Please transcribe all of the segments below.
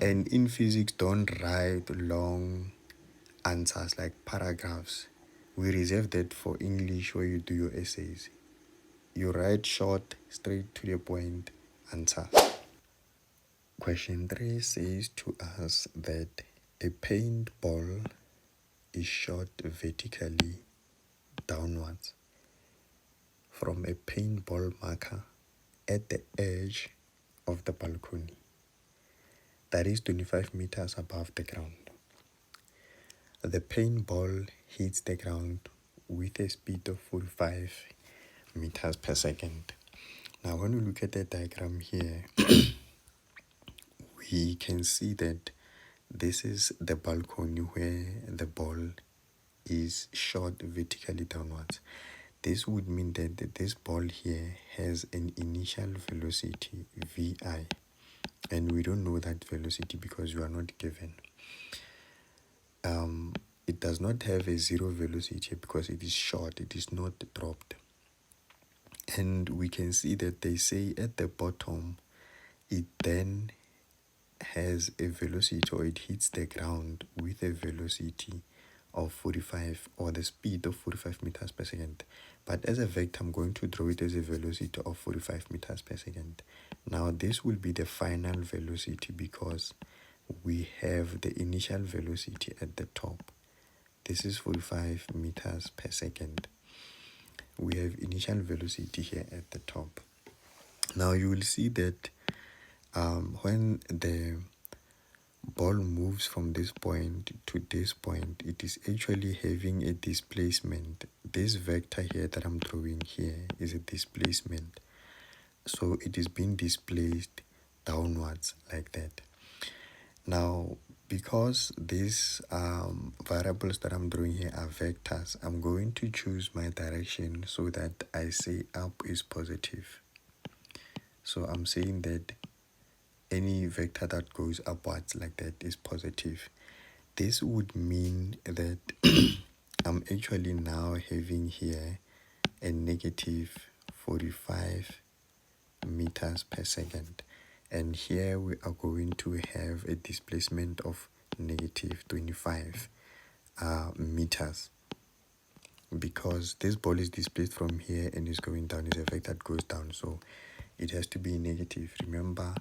And in physics, don't write long answers like paragraphs. We reserve that for English where you do your essays. You write short, straight to the point answers. Question 3 says to us that a paintball is shot vertically downwards from a paintball marker at the edge of the balcony. That is 25 meters above the ground. The paintball hits the ground with a speed of 45 meters per second. Now, when we look at the diagram here, we can see that this is the balcony where the ball is shot vertically downwards. This would mean that this ball here has an initial velocity, vi, and we don't know that velocity because we are not given. It does not have a zero velocity because it is short, it is not dropped. And we can see that they say at the bottom, it then has a velocity, or it hits the ground with a velocity of 45, or the speed of 45 meters per second. But as a vector, I'm going to draw it as a velocity of 45 meters per second. Now this will be the final velocity because we have the initial velocity at the top. This is 45 meters per second. We have initial velocity here at the top. Now you will see that when the ball moves from this point to this point, it is actually having a displacement. This vector here that I'm drawing here is a displacement. So it is being displaced downwards like that. Now, because these variables that I'm drawing here are vectors, I'm going to choose my direction so that I say up is positive. So I'm saying that any vector that goes upwards like that is positive. This would mean that I'm actually now having here a negative 45 meters per second. And here we are going to have a displacement of negative 25 meters, because this ball is displaced from here and is going down. It's a vector that goes down, so it has to be negative. Remember,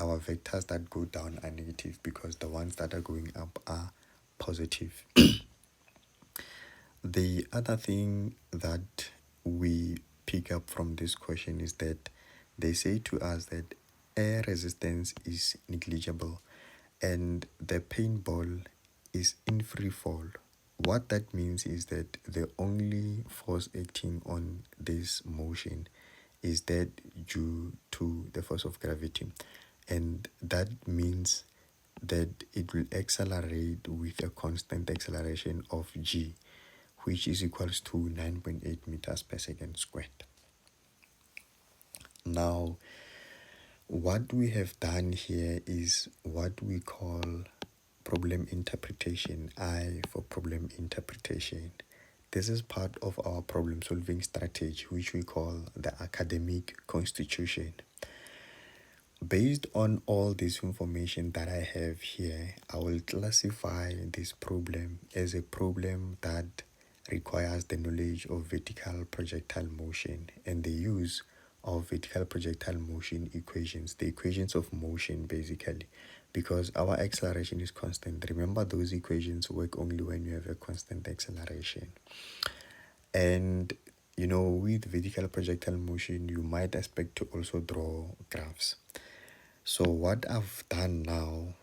our vectors that go down are negative because the ones that are going up are positive. The other thing that we pick up from this question is that they say to us that air resistance is negligible and the paintball is in free fall. What that means is that the only force acting on this motion is that due to the force of gravity, and that means that it will accelerate with a constant acceleration of g, which is equals to 9.8 meters per second squared. Now, what we have done here is what we call problem interpretation. I for problem interpretation. This is part of our problem solving strategy, which we call the academic constitution. Based on all this information that I have here, I will classify this problem as a problem that requires the knowledge of vertical projectile motion and the use of vertical projectile motion equations, the equations of motion basically, because our acceleration is constant. Remember, those equations work only when you have a constant acceleration. And with vertical projectile motion, you might expect to also draw graphs. So what I've done now,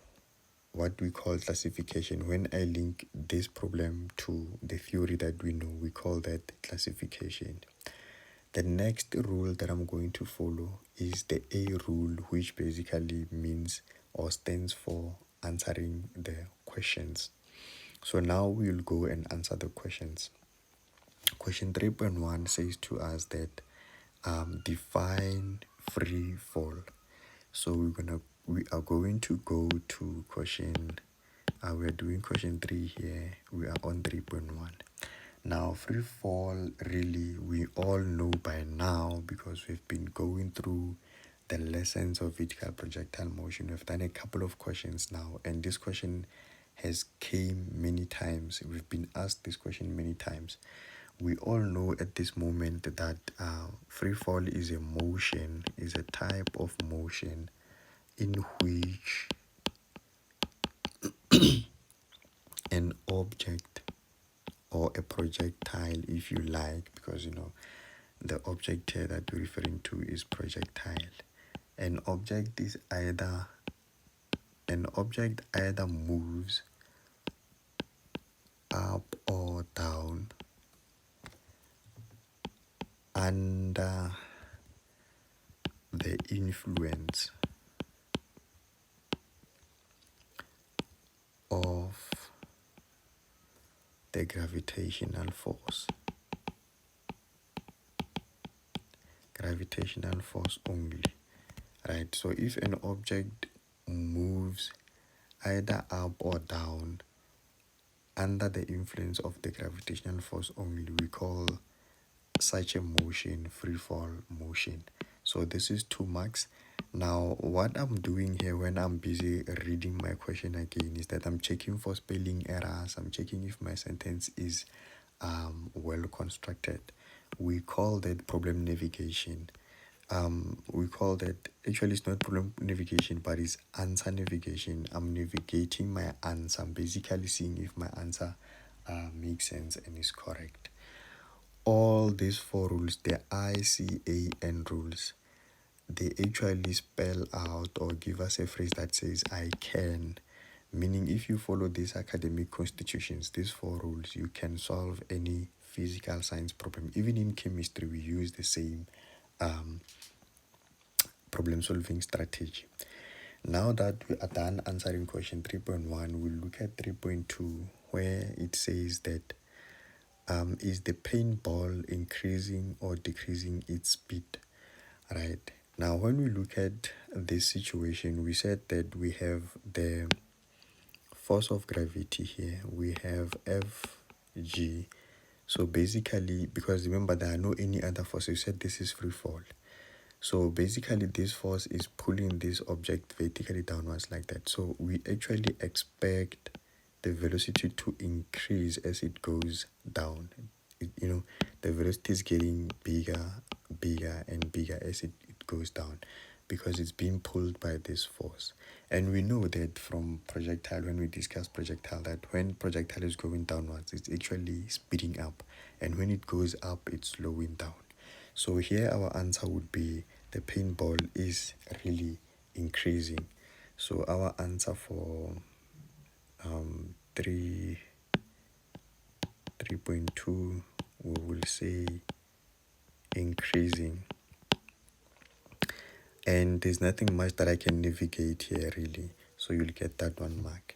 what we call classification, when I link this problem to the theory that we know, we call that classification. The next rule that I'm going to follow is the A rule, which basically means or stands for answering the questions. So now we'll go and answer the questions. Question 3.1 says to us that define free fall. So we are going to go to question, we are doing question 3 here. We are on 3.1. Now, free fall, really, we all know by now because we've been going through the lessons of vertical projectile motion. We've done a couple of questions now, and this question has came many times. We've been asked this question many times. We all know at this moment that free fall is a motion, is a type of motion in which an object or a projectile, if you like, because the object here that we're referring to is projectile. An object either moves up or down under the influence of the gravitational force. Gravitational force only, right? So if an object moves either up or down under the influence of the gravitational force only, we call such a motion free fall motion. So this is 2 marks. Now what I'm doing here when I'm busy reading my question again is that I'm checking for spelling errors. I'm checking if my sentence is well constructed. We call that problem navigation. We call that, actually it's not problem navigation, but it's answer navigation. I'm navigating my answer. I'm basically seeing if my answer makes sense and is correct. All these 4 rules, the ICAN rules, they actually spell out or give us a phrase that says I can, meaning if you follow these academic constitutions, these 4 rules, you can solve any physical science problem. Even in chemistry, we use the same problem solving strategy. Now that we are done answering question 3.1, we'll look at 3.2, where it says that is the paintball increasing or decreasing its speed, right? Now when we look at this situation, we said that we have the force of gravity here, we have Fg. So basically, because remember there are no any other forces, we said this is free fall. So basically this force is pulling this object vertically downwards like that. So we actually expect the velocity to increase as it goes down. The velocity is getting bigger and bigger as it goes down, because it's being pulled by this force. And we know that from projectile, when we discuss projectile, that when projectile is going downwards, it's actually speeding up, and when it goes up, it's slowing down. So here our answer would be the paintball is really increasing. So our answer for 3.2, we will say increasing. And there's nothing much that I can navigate here really, so you'll get that 1 mark.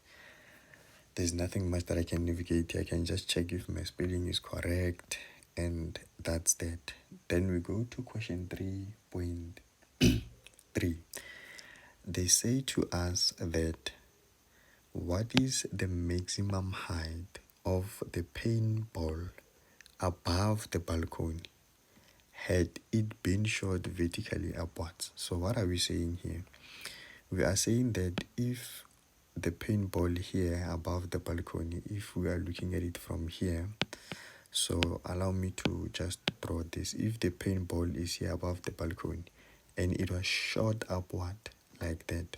There's nothing much that I can navigate here. I can just check if my spelling is correct, and that's that. Then we go to question 3.3. They say to us that what is the maximum height of the paintball above the balcony had it been shot vertically upwards? So what are we saying here? We are saying that if the paintball here above the balcony, if we are looking at it from here, so allow me to just draw this. If the paintball is here above the balcony and it was shot upward like that,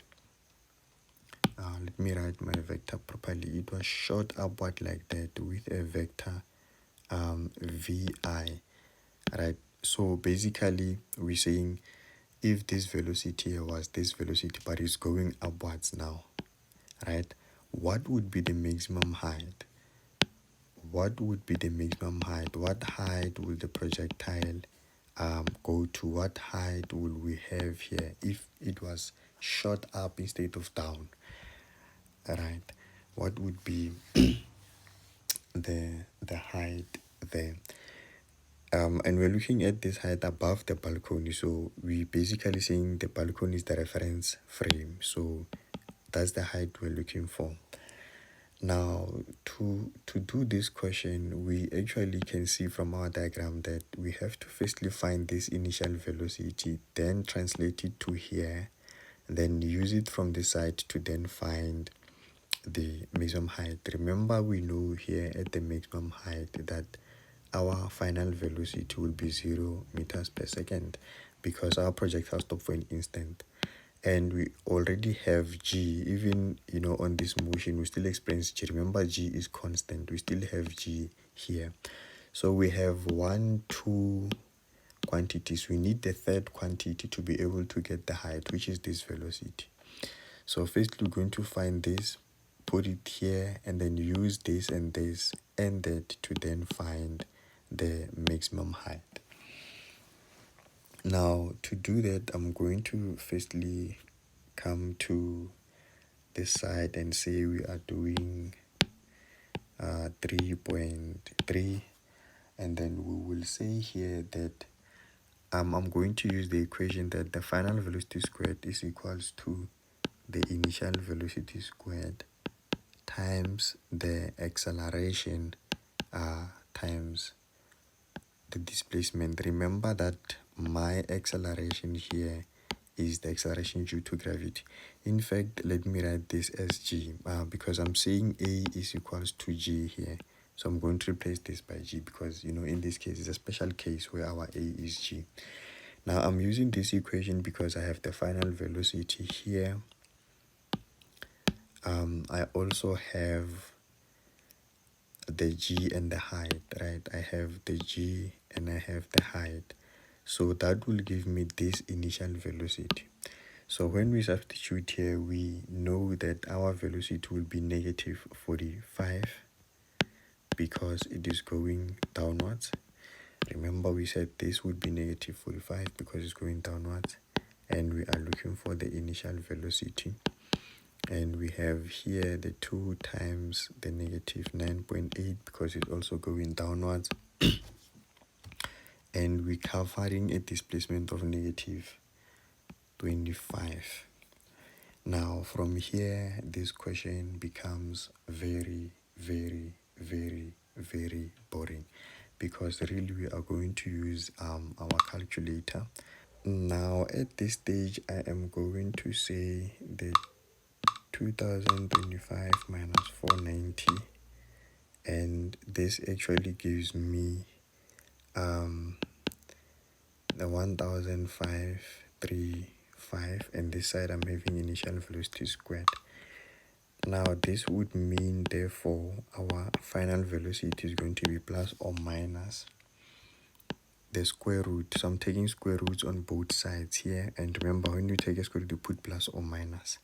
let me write my vector properly. It was shot upward like that with a vector vi, right? So basically we're saying if this velocity was this velocity but it's going upwards now, right, what would be the maximum height? What would be the maximum height? What height will the projectile go to? What height will we have here if it was shot up instead of down? Right, what would be the height there? And we're looking at this height above the balcony, so we basically saying the balcony is the reference frame, so that's the height we're looking for. Now, to do this question, we actually can see from our diagram that we have to firstly find this initial velocity, then translate it to here, then use it from the side to then find the maximum height. Remember, we know here at the maximum height that our final velocity will be 0 meters per second because our projectile stopped for an instant. And we already have g, even on this motion we still experience g. Remember, g is constant, we still have g here. So we have 1, 2 quantities. We need the third quantity to be able to get the height, which is this velocity. So first we're going to find this, put it here, and then use this and that to then find the maximum height. Now, to do that, I'm going to firstly come to this side and say we are doing 3.3, and then we will say here that I'm going to use the equation that the final velocity squared is equals to the initial velocity squared times the acceleration times the displacement. Remember that my acceleration here is the acceleration due to gravity. In fact, let me write this as g because I'm saying a is equals to g here. So I'm going to replace this by g because, in this case, it's a special case where our a is g. Now, I'm using this equation because I have the final velocity here. I also have the g and the height, right? I have the g and I have the height. So that will give me this initial velocity. So when we substitute here, we know that our velocity will be negative 45 because it is going downwards. Remember, we said this would be negative 45 because it's going downwards, and we are looking for the initial velocity. And we have here the 2 times the negative 9.8 because it's also going downwards. And we're covering a displacement of negative 25. Now, from here, this question becomes very, very, very, very boring because really we are going to use our calculator. Now, at this stage, I am going to say that 2025 minus 490, and this actually gives me the 1535, and this side I'm having initial velocity squared. Now this would mean therefore our final velocity is going to be plus or minus the square root. So I'm taking square roots on both sides here, and remember, when you take a square root you put plus or minus.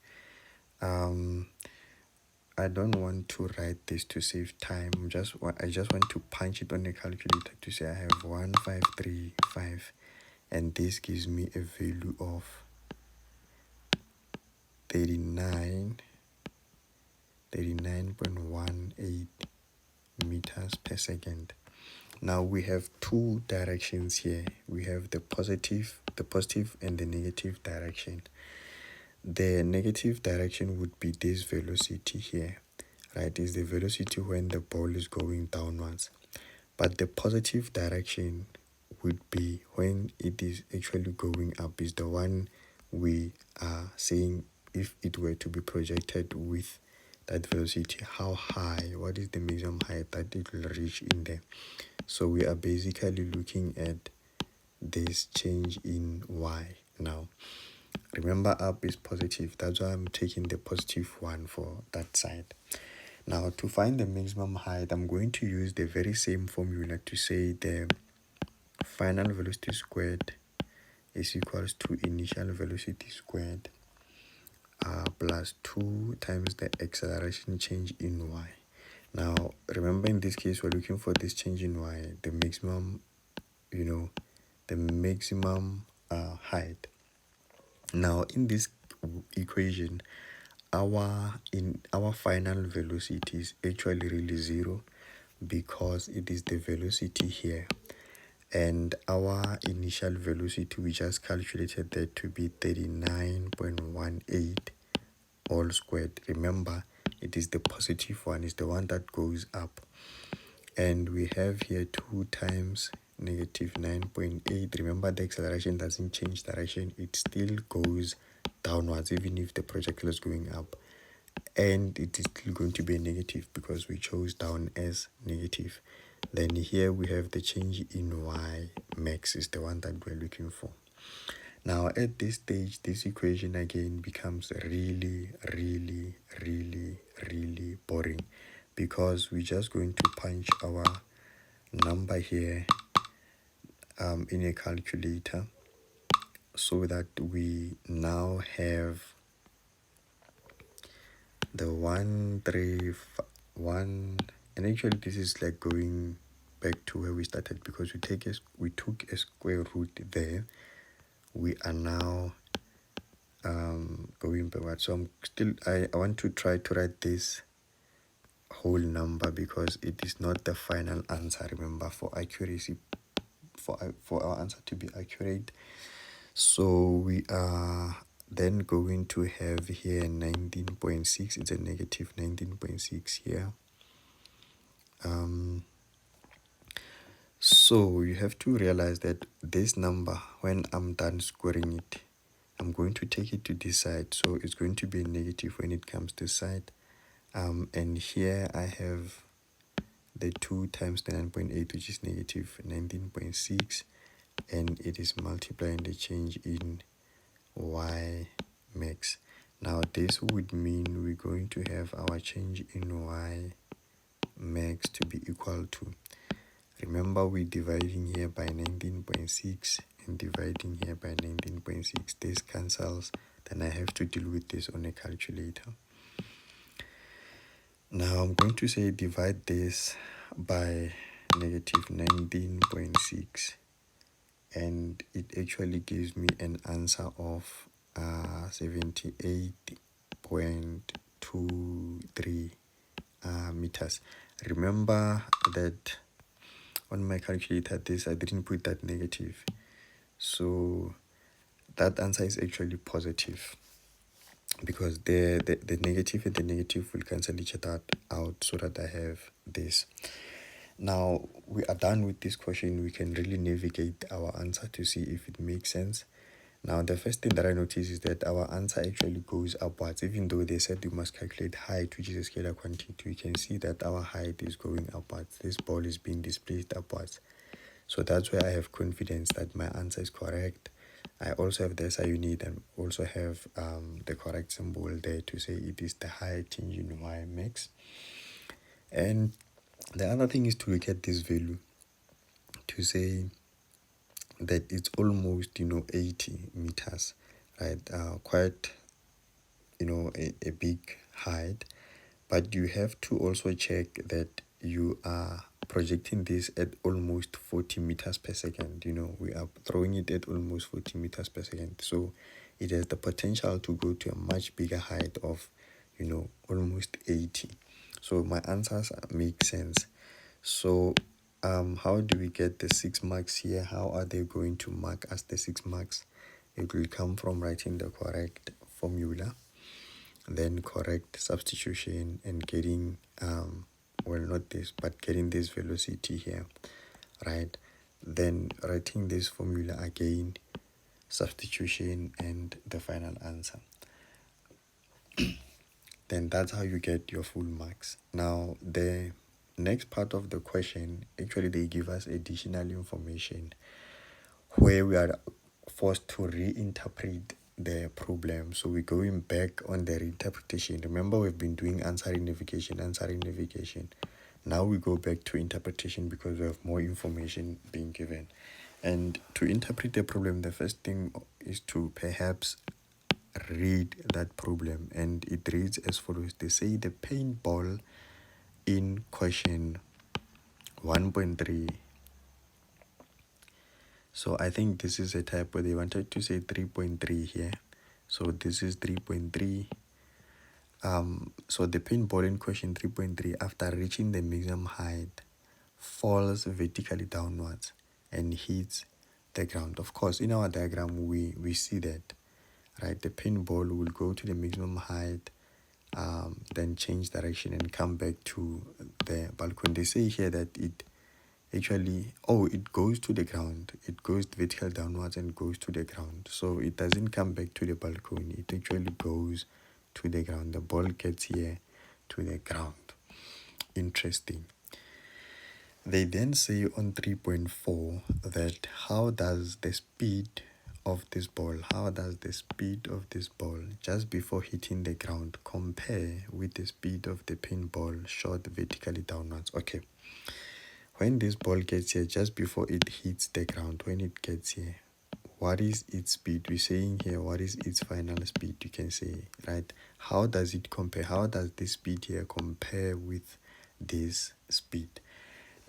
I don't want to write this to save time. I just want to punch it on the calculator to say I have 1535, and this gives me a value of 39.18 meters per second. Now we have two directions here. We have the positive and the negative direction. The negative direction would be this velocity here, right? Is the velocity when the ball is going downwards. But the positive direction would be when it is actually going up, is the one we are saying if it were to be projected with that velocity, how high, what is the maximum height that it will reach in there. So we are basically looking at this change in y. Now remember, up is positive, that's why I'm taking the positive one for that side. Now to find the maximum height, I'm going to use the very same formula to say the final velocity squared is equals to initial velocity squared plus 2 times the acceleration change in y. Now remember, in this case we're looking for this change in y, the maximum, the maximum height. Now in this equation, our final velocity is actually really 0 because it is the velocity here, and our initial velocity, we just calculated that to be 39.18 all squared. Remember, It is the positive one, is the one that goes up. And we have here 2 times negative 9.8. Remember, the acceleration doesn't change direction. It still goes downwards, even if the projectile is going up. And it is still going to be a negative because we chose down as negative. Then here we have the change in y max is the one that we're looking for. Now at this stage, this equation again becomes really, really, really, really boring, because we're just going to punch our number here in a calculator, so that we now have the 131, and actually this is like going back to where we started, because we took a square root there. We are now going backward. So I want to try to write this whole number, because it is not the final answer. Remember, for accuracy, for our answer to be accurate, so we are then going to have here 19.6. It's a negative 19.6 here. So you have to realize that this number, when I'm done squaring it, I'm going to take it to this side, so it's going to be a negative when it comes to side. And here I have the 2 times the 9.8, which is negative 19.6, and it is multiplying the change in y max. Now this would mean we're going to have our change in y max to be equal to, remember, we're dividing here by 19.6 and dividing here by 19.6. This cancels, then I have to deal with this on a calculator. Now I'm going to say divide this by negative 19.6, and it actually gives me an answer of 78.23 meters. Remember that on my calculator, I didn't put that negative, so that answer is actually positive, because the negative and the negative will cancel each other out, so that I have this. Now we are done with this question. We can really navigate our answer to see if it makes sense. Now the first thing that I notice is that our answer actually goes upwards, even though they said we must calculate height, which is a scalar quantity. We can see that our height is going upwards. This ball is being displaced upwards. So that's where I have confidence that my answer is correct. I also have the SI unit and also have the correct symbol there to say it is the height change in y max. And the other thing is to look at this value to say that it's almost 80 meters, right? Quite a big height, but you have to also check that you are projecting this at almost 40 meters per second. We are throwing it at almost 40 meters per second, so it has the potential to go to a much bigger height of almost 80. So my answers make sense. So how do we get the 6 marks here? How are they going to mark us the 6 marks? It will come from writing the correct formula, then correct substitution, and getting getting this velocity here, right? Then writing this formula again, substitution, and the final answer. Then that's how you get your full marks. Now the next part of the question, actually they give us additional information where we are forced to reinterpret the problem. So we're going back on the reinterpretation. Remember, we've been doing answering navigation. Now we go back to interpretation, because we have more information being given. And to interpret the problem, the first thing is to perhaps read that problem, and it reads as follows. They say the paintball in question 1.3. So I think this is a typo. They wanted to say 3.3 here, so this is 3.3. So the paintball in question 3.3, after reaching the maximum height, falls vertically downwards and hits the ground. Of course, in our diagram we see that, right? The paintball will go to the maximum height, then change direction and come back to the balcony. They say here that it actually, it goes to the ground. It goes vertical downwards and goes to the ground. So it doesn't come back to the balcony. It actually goes to the ground. The ball gets here to the ground. Interesting. They then say on 3.4 that how does the speed of this ball just before hitting the ground compare with the speed of the pinball shot vertically downwards? Okay, when this ball gets here, just before it hits the ground, when it gets here, what is its speed? We're saying here, what is its final speed? You can say, right? How does it compare? How does this speed here compare with this speed?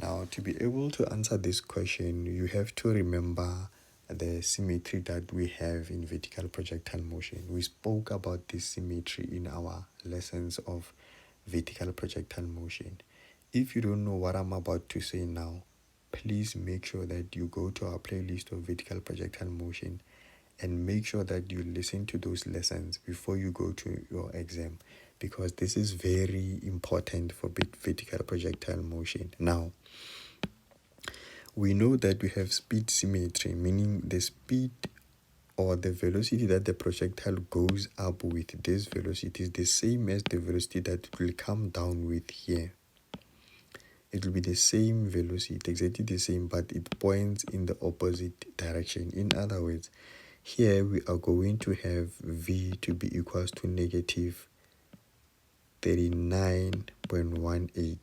Now, to be able to answer this question, you have to remember the symmetry that we have in vertical projectile motion. We spoke about this symmetry in our lessons of vertical projectile motion. If you don't know what I'm about to say now, please make sure that you go to our playlist of vertical projectile motion and make sure that you listen to those lessons before you go to your exam, because this is very important for vertical projectile motion. Now, we know that we have speed symmetry, meaning the speed or the velocity that the projectile goes up with, this velocity is the same as the velocity that it will come down with here. It will be the same velocity, exactly the same, but it points in the opposite direction. In other words, here we are going to have v to be equals to negative 39.18.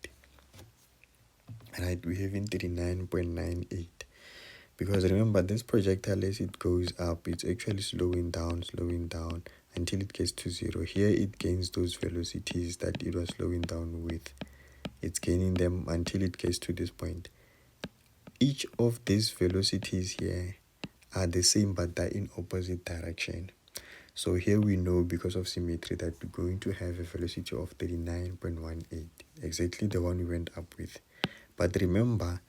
Right, we have in 39.98. Because remember, this projectile, as it goes up, it's actually slowing down until it gets to 0. Here it gains those velocities that it was slowing down with. It's gaining them until it gets to this point. Each of these velocities here are the same, but they're in opposite direction. So here we know, because of symmetry, that we're going to have a velocity of 39.18, exactly the one we went up with. But remember,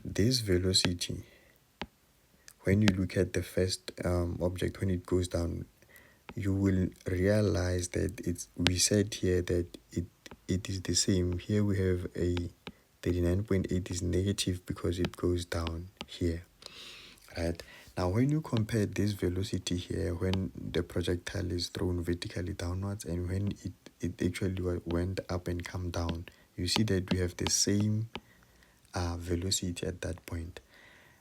this velocity, when you look at the first object, when it goes down, you will realize that we said here that it is the same. Here we have a 39.8 is negative because it goes down here, right? Now, when you compare this velocity here, when the projectile is thrown vertically downwards and when it actually went up and come down, you see that we have the same velocity at that point.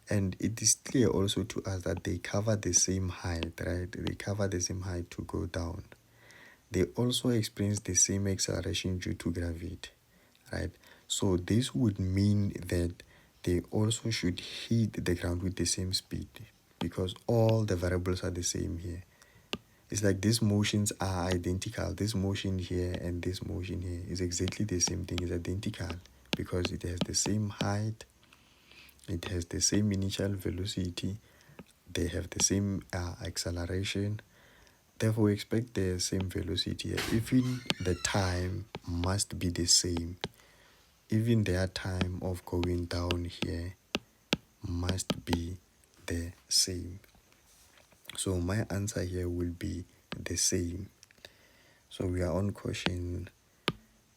And it is clear also to us that they cover the same height, right? They cover the same height to go down. They also experience the same acceleration due to gravity, right? So this would mean that they also should hit the ground with the same speed, because all the variables are the same here. It's like these motions are identical. This motion here and this motion here is exactly the same thing, is identical, because it has the same height, it has the same initial velocity, they have the same acceleration. Therefore, we expect the same velocity here. Even the time must be the same. Even their time of going down here must be the same. So my answer here will be the same. So we are on question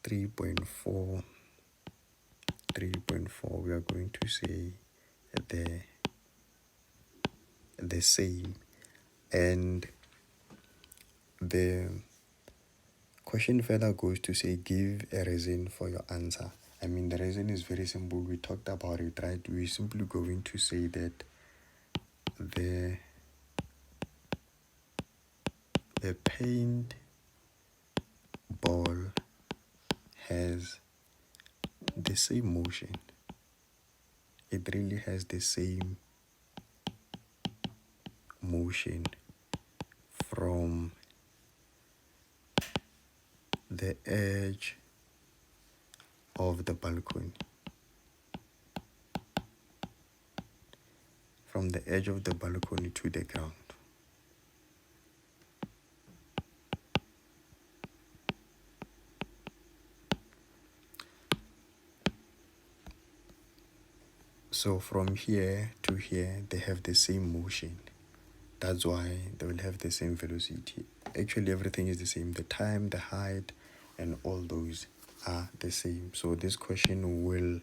3.4. 3.4, we are going to say the same. And the question further goes to say, give a reason for your answer. I mean, the reason is very simple. We talked about it, right? We're simply going to say that the paint ball has the same motion. It really has the same motion from the edge of the balcony. From the edge of the balcony to the ground. So from here to here, they have the same motion. That's why they will have the same velocity. Actually, everything is the same. The time, the height, and all those are the same. So this question will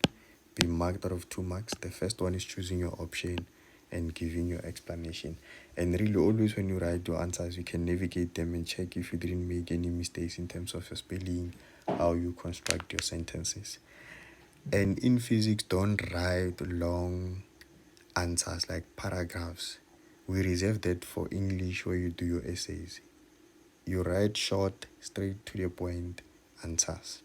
be marked out of 2 marks. The first one is choosing your option and giving your explanation. And really, always when you write your answers, you can navigate them and check if you didn't make any mistakes in terms of your spelling, how you construct your sentences. And in physics, don't write long answers like paragraphs. We reserve that for English where you do your essays. You write short, straight to the point answers.